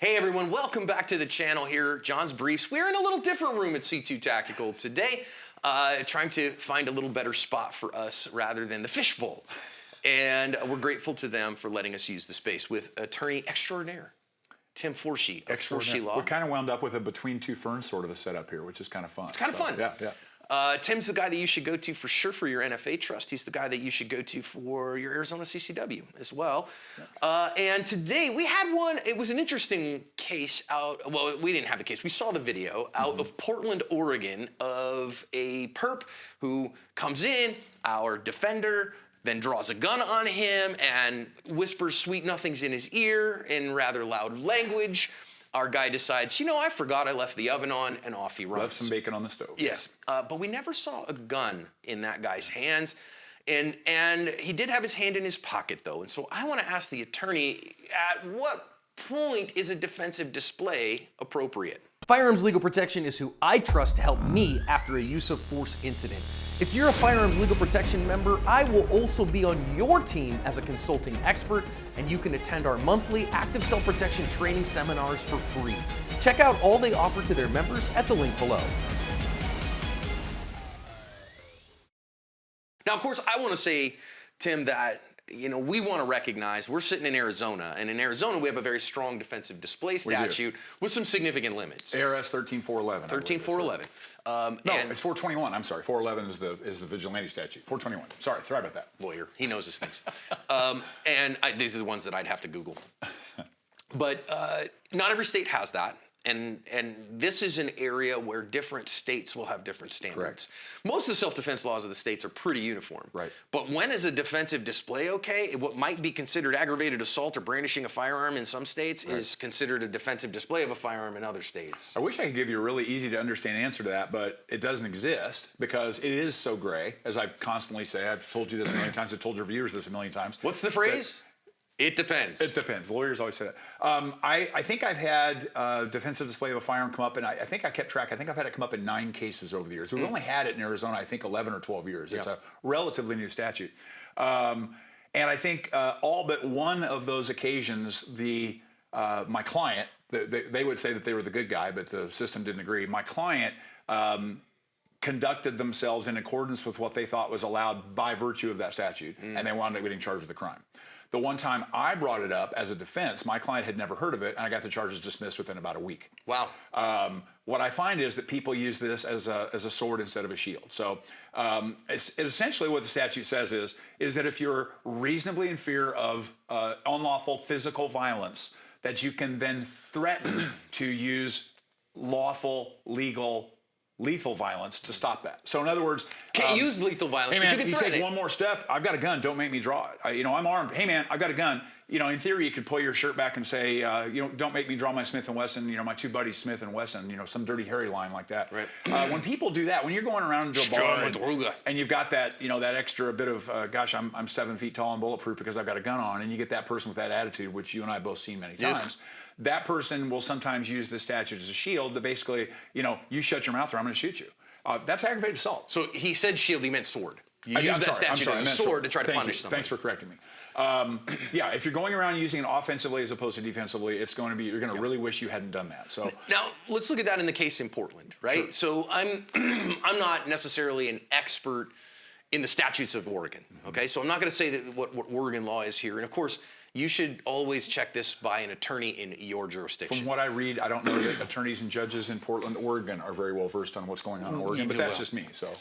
Hey everyone, welcome back to the channel here, John's Briefs. We're in a little different room at C2 Tactical today, trying to find a little better spot for us rather than the fishbowl. And we're grateful to them for letting us use the space with attorney extraordinaire, Tim Forshee of Forshee Law. We kind of wound up with a between two ferns sort of a setup here, which is kind of fun. It's kind of fun. Yeah. Tim's the guy that you should go to for sure for your NFA trust. He's the guy that you should go to for your Arizona CCW as well. Yes. And today we had one, it was an interesting case out, well, we didn't have the case, we saw the video out of Portland, Oregon of a perp who comes in, our defender, then draws a gun on him and whispers sweet nothings in his ear in rather loud language. Our guy decides, you know, I forgot I left the oven on, and off he runs. Left some bacon on the stove. Yes, but we never saw a gun in that guy's hands. And he did have his hand in his pocket, though. And so I want to ask the attorney, at what point is a defensive display appropriate? Firearms Legal Protection is who I trust to help me after a use of force incident. If you're a Firearms Legal Protection member, I will also be on your team as a consulting expert, and you can attend our monthly active self-protection training seminars for free. Check out all they offer to their members at the link below. Now, of course, I want to say, Tim, that we want to recognize we're sitting in Arizona, and in Arizona we have a very strong defensive display statute with some significant limits. ARS 13411. 13411. No, it's 421. I'm sorry. 411 is the vigilante statute. 421. Sorry about that. Lawyer, he knows his things. These are the ones that I'd have to Google. But not every state has that. And this is an area where different states will have different standards. Correct. Most of the self-defense laws of the states are pretty uniform. Right. But when is a defensive display okay? What might be considered aggravated assault or brandishing a firearm in some states is considered a defensive display of a firearm in other states. I wish I could give you a really easy to understand answer to that, but it doesn't exist because it is so gray. As I constantly say, I've told you this a million times, I've told your viewers this a million times. What's the phrase? It depends. It depends. Lawyers always say that. I think I've had defensive display of a firearm come up, and I think I kept track. I think I've had it come up in 9 cases over the years. We've only had it in Arizona, I think, 11 or 12 years. It's a relatively new statute. And I think all but one of those occasions, my client, they would say that they were the good guy, but the system didn't agree. My client conducted themselves in accordance with what they thought was allowed by virtue of that statute, and they wound up getting charged with a crime. The one time I brought it up as a defense, my client had never heard of it, and I got the charges dismissed within about a week. Wow. What I find is that people use this as a sword instead of a shield. So essentially what the statute says is that if you're reasonably in fear of unlawful physical violence, that you can then threaten to use lawful, legal, lethal violence to stop that. So in other words, can't use lethal violence, hey man, but you can threaten take it. one more step. I've got a gun. Don't make me draw it. I'm armed. Hey man, I've got a gun. In theory, you could pull your shirt back and say, don't make me draw my Smith & Wesson. My 2 buddies Smith & Wesson. Some dirty Harry line like that. Right. When people do that, when you're going around into a bar and you've got that, that extra bit of, gosh, I'm 7 feet tall and bulletproof because I've got a gun on, and you get that person with that attitude, which you and I both seen many times. That person will sometimes use the statute as a shield to basically, you shut your mouth or I'm going to shoot you. That's aggravated assault. So he said shield, he meant sword. You use that statute as a sword to try to punish somebody. Thanks for correcting me. If you're going around using it offensively as opposed to defensively, you're going to really wish you hadn't done that. So now let's look at that in the case in Portland, right? Sure. So I'm not necessarily an expert in the statutes of Oregon. Okay, so I'm not going to say that what Oregon law is here, and of course, you should always check this by an attorney in your jurisdiction. From what I read, I don't know that attorneys and judges in Portland, Oregon are very well versed on what's going on in Oregon, but that's just me. So,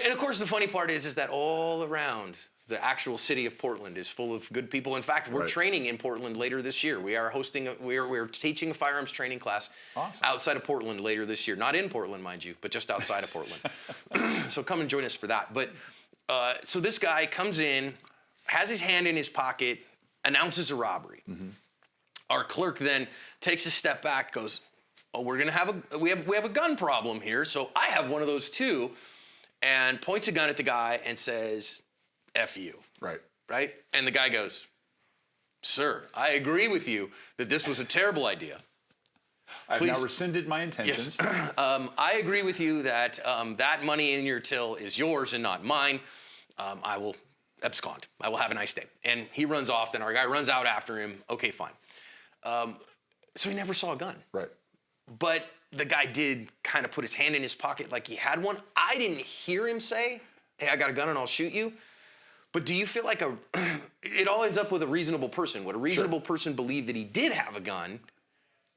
and of course, the funny part is that all around the actual city of Portland is full of good people. In fact, we're training in Portland later this year. We are we're teaching a firearms training class outside of Portland later this year. Not in Portland, mind you, but just outside of Portland. So come and join us for that. But so this guy comes in, has his hand in his pocket, announces a robbery. Our clerk then takes a step back, goes, "Oh, we have a gun problem here, so I have one of those too," and points a gun at the guy and says, "F you." Right? And the guy goes, "Sir, I agree with you that this was a terrible idea. I've now rescinded my intentions." Yes. I agree with you that that money in your till is yours and not mine. I will abscond. I will have a nice day. And he runs off, then our guy runs out after him. Okay, fine. So he never saw a gun. Right. But the guy did kind of put his hand in his pocket like he had one. I didn't hear him say, hey, I got a gun and I'll shoot you. But do you feel like it all ends up with a reasonable person? Would a reasonable person believe that he did have a gun?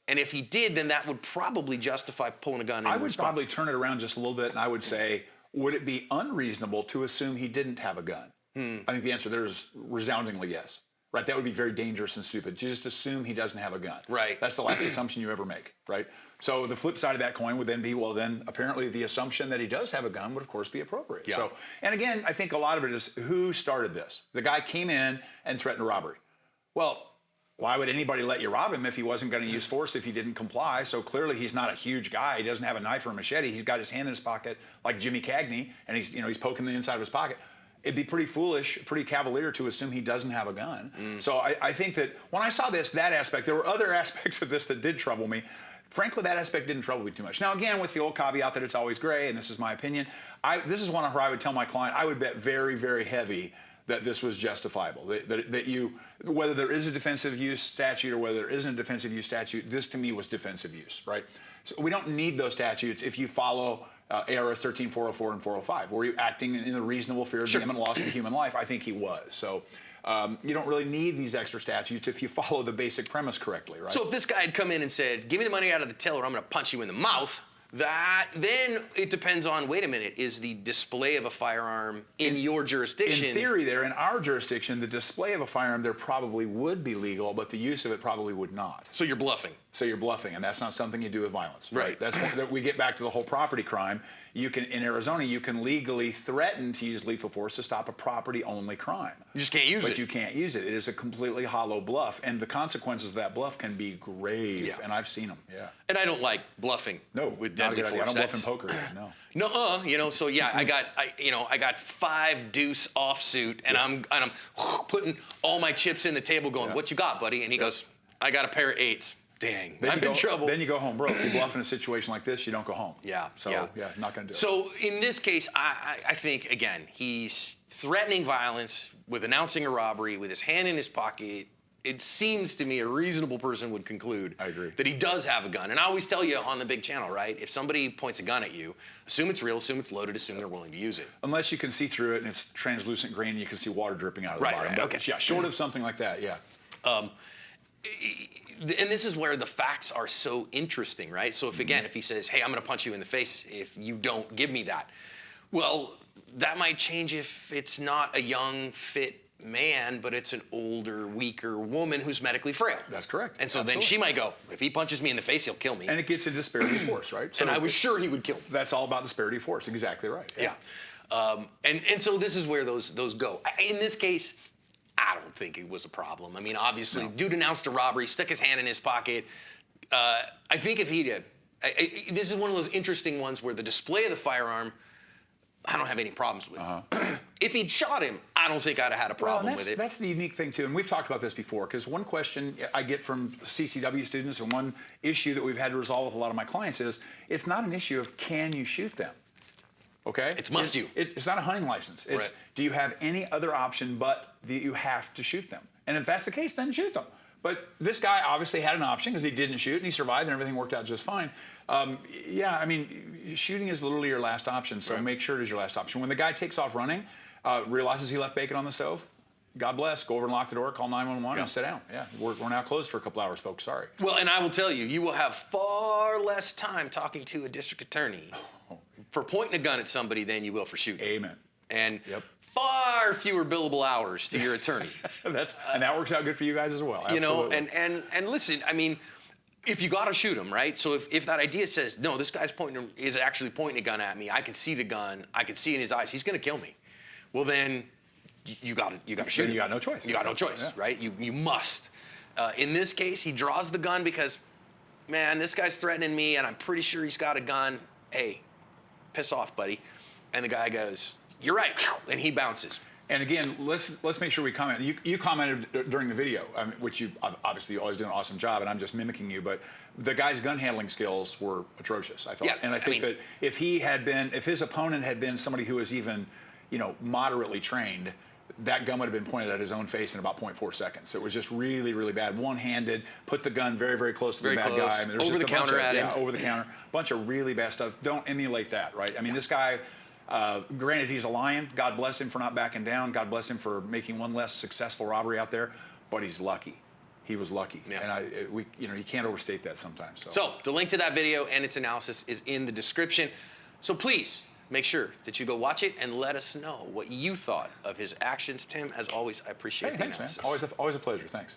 And if he did, then that would probably justify pulling a gun in I would response. probably turn it around just a little bit, and I would say, would it be unreasonable to assume he didn't have a gun? I think the answer there is resoundingly yes. Right? That would be very dangerous and stupid. To just assume he doesn't have a gun. Right. That's the last assumption you ever make, right? So the flip side of that coin would then be, well, then apparently the assumption that he does have a gun would, of course, be appropriate. Yeah. So, and again, I think a lot of it is who started this? The guy came in and threatened a robbery. Well, why would anybody let you rob him if he wasn't going to use force if he didn't comply? So clearly he's not a huge guy. He doesn't have a knife or a machete. He's got his hand in his pocket like Jimmy Cagney, and he's poking the inside of his pocket. It'd be pretty foolish, pretty cavalier to assume he doesn't have a gun. So I think that when I saw that aspect, there were other aspects of this that did trouble me. Frankly, that aspect didn't trouble me too much. Now, again, with the old caveat that it's always gray, and this is my opinion, this is one where I would tell my client, I would bet very, very heavy that this was justifiable. That you, whether there is a defensive use statute or whether there isn't a defensive use statute, this to me was defensive use, right? So we don't need those statutes if you follow ARS 13404 and 405. Were you acting in the reasonable fear of the imminent loss of human life? I think he was. So you don't really need these extra statutes if you follow the basic premise correctly, right? So if this guy had come in and said, give me the money out of the till or I'm going to punch you in the mouth, then it depends on, wait a minute, is the display of a firearm in your jurisdiction? In theory there, in our jurisdiction, the display of a firearm there probably would be legal, but the use of it probably would not. So you're bluffing. So you're bluffing, and that's not something you do with violence. Right. That's that we get back to the whole property crime. You can, in Arizona, you can legally threaten to use lethal force to stop a property-only crime. You just can't use it. But you can't use it. It is a completely hollow bluff, and the consequences of that bluff can be grave. And I've seen them. Yeah. And I don't like bluffing. No, with not a deadly good idea. force. I don't bluff in poker. No. No, so yeah, I got 5 deuce offsuit, and I'm putting all my chips in the table, going, "What you got, buddy?" And he goes, "I got a pair of 8s." Dang, I'm in trouble. Then you go home broke. You bluff in a situation like this, you don't go home. Yeah. So not going to do it. So in this case, I think again he's threatening violence with announcing a robbery with his hand in his pocket. It seems to me a reasonable person would conclude that he does have a gun. And I always tell you on the big channel, right? If somebody points a gun at you, assume it's real, assume it's loaded, assume they're willing to use it. Unless you can see through it and it's translucent green and you can see water dripping out of the bottom. Right, But okay. yeah, short of something like that, yeah. And this is where the facts are so interesting, right? So if he says, hey, I'm going to punch you in the face if you don't give me that. Well, that might change if it's not a young, fit man, but it's an older, weaker woman who's medically frail. That's correct. And so then she might go, if he punches me in the face, he'll kill me. And it gets a disparity of force, right? So and I was sure he would kill me. That's all about disparity of force. Exactly right. Yeah. And so this is where those go. In this case, I don't think it was a problem. I mean, obviously, dude announced a robbery, stuck his hand in his pocket. I think if he did, this is one of those interesting ones where the display of the firearm, I don't have any problems with. If he'd shot him, I don't think I'd have had a problem with it. That's the unique thing, too. And we've talked about this before, because one question I get from CCW students and one issue that we've had to resolve with a lot of my clients is, it's not an issue of can you shoot them? Okay? It's must you. It's not a hunting license. It's do you have any other option but that you have to shoot them? And if that's the case, then shoot them. But this guy obviously had an option because he didn't shoot and he survived and everything worked out just fine. Yeah, I mean, shooting is literally your last option, so make sure it is your last option. When the guy takes off running, realizes he left bacon on the stove, God bless, go over and lock the door, call 911 and sit down. Yeah, we're now closed for a couple hours, folks, sorry. Well, and I will tell you, you will have far less time talking to a district attorney for pointing a gun at somebody than you will for shooting. Amen. And far fewer billable hours to your attorney. And that works out good for you guys as well. You know, Absolutely. and listen, I mean, if you got to shoot him, right? So if that idea says, no, this guy's is actually pointing a gun at me, I can see the gun, I can see in his eyes, he's going to kill me. Well, then you got to shoot him. You got no choice. You got no choice, right? You must. In this case, he draws the gun because, man, this guy's threatening me, and I'm pretty sure he's got a gun. Hey, piss off, buddy. And the guy goes, you're right, and he bounces. And again, let's make sure we comment. You commented during the video, which you obviously always do an awesome job, and I'm just mimicking you. But the guy's gun handling skills were atrocious, I thought. Yeah, and I think that if his opponent had been somebody who was even, moderately trained, that gun would have been pointed at his own face in about 0.4 seconds. It was just really, really bad. One-handed, put the gun very, very close to the bad guy. I mean, over the counter at him. Yeah, over the counter. Bunch of really bad stuff. Don't emulate that, right? I mean, this guy, granted, he's a lion. God bless him for not backing down. God bless him for making one less successful robbery out there. But he's lucky. He was lucky, and you can't overstate that sometimes. So the link to that video and its analysis is in the description. So please make sure that you go watch it and let us know what you thought of his actions. Tim, as always, I appreciate the thanks, analysis. man. Always a pleasure. Thanks.